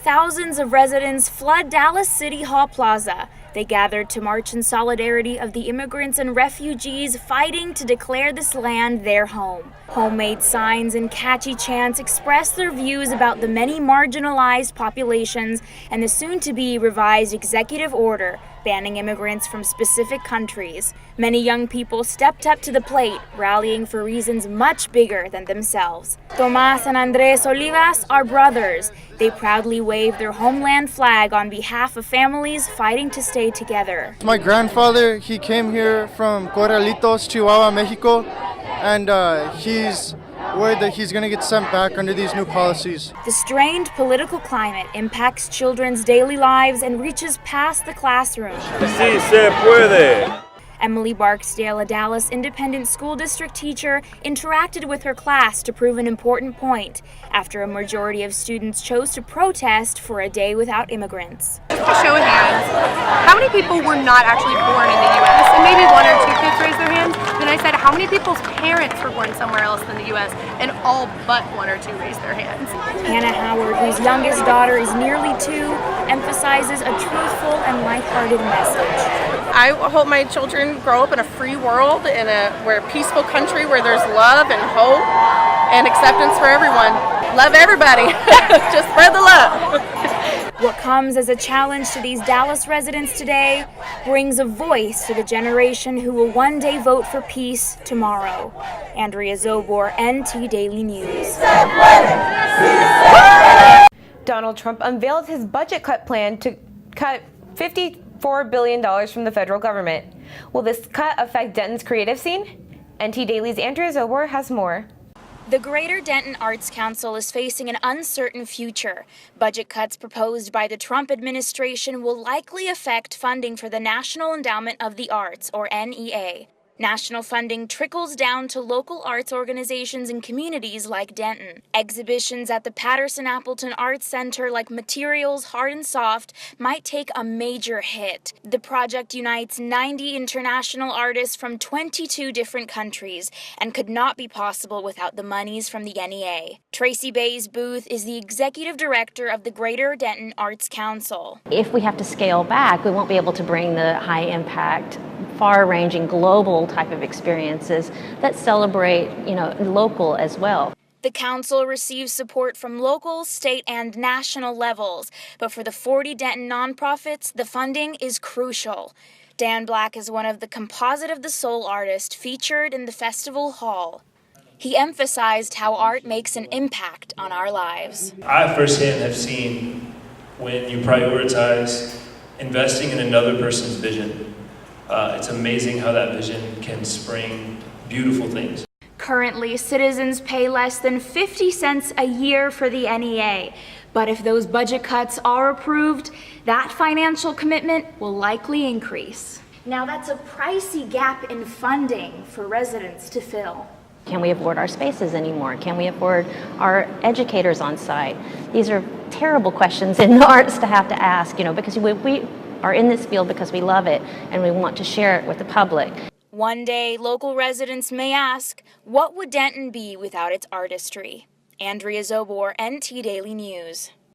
Thousands of residents flood Dallas City Hall Plaza. They gathered to march in solidarity of the immigrants and refugees fighting to declare this land their home. Homemade signs and catchy chants express their views about the many marginalized populations and the soon-to-be revised executive order banning immigrants from specific countries. Many young people stepped up to the plate, rallying for reasons much bigger than themselves. Tomás and Andres Olivas are brothers. They proudly wave their homeland flag on behalf of families fighting to stay together. My grandfather, he came here from Corralitos, Chihuahua, Mexico, and he's worried that he's going to get sent back under these new policies. The strained political climate impacts children's daily lives and reaches past the classroom. Sí se puede. Emily Barksdale, a Dallas Independent School District teacher, interacted with her class to prove an important point after a majority of students chose to protest for a day without immigrants. Just a show of hands, how many people were not actually born in the U.S.? And maybe one or two kids raised their hands. Then I said, how many people's parents were born somewhere else than the U.S.? And all but one or two raised their hands. Hannah Howard, whose youngest daughter is nearly 2, emphasizes a truthful and lighthearted message. I hope my children grow up in a free world, in a peaceful country where there's love and hope and acceptance for everyone. Love everybody. Just spread the love. What comes as a challenge to these Dallas residents today brings a voice to the generation who will one day vote for peace tomorrow. Andrea Czobar, NT Daily News. Donald Trump unveiled his budget cut plan to cut $54 billion from the federal government. Will this cut affect Denton's creative scene? NT Daily's Andrea Czobar has more. The Greater Denton Arts Council is facing an uncertain future. Budget cuts proposed by the Trump administration will likely affect funding for the National Endowment of the Arts, or NEA. National funding trickles down to local arts organizations and communities like Denton. Exhibitions at the Patterson-Appleton Arts Center like Materials, Hard and Soft might take a major hit. The project unites 90 international artists from 22 different countries and could not be possible without the monies from the NEA. Tracy Bays Booth is the executive director of the Greater Denton Arts Council. If we have to scale back, we won't be able to bring the high-impact, far-ranging global type of experiences that celebrate, local as well. The council receives support from local, state, and national levels, but for the 40 Denton nonprofits, the funding is crucial. Dan Black is one of the Composite of the Soul artists featured in the festival hall. He emphasized how art makes an impact on our lives. I firsthand have seen when you prioritize investing in another person's vision, it's amazing how that vision can spring beautiful things. Currently, citizens pay less than 50 cents a year for the NEA. But if those budget cuts are approved, that financial commitment will likely increase. Now, that's a pricey gap in funding for residents to fill. Can we afford our spaces anymore? Can we afford our educators on site? These are terrible questions in the arts to have to ask, because we are in this field because we love it and we want to share it with the public. One day, local residents may ask, what would Denton be without its artistry? Andrea Czobar, NT Daily News.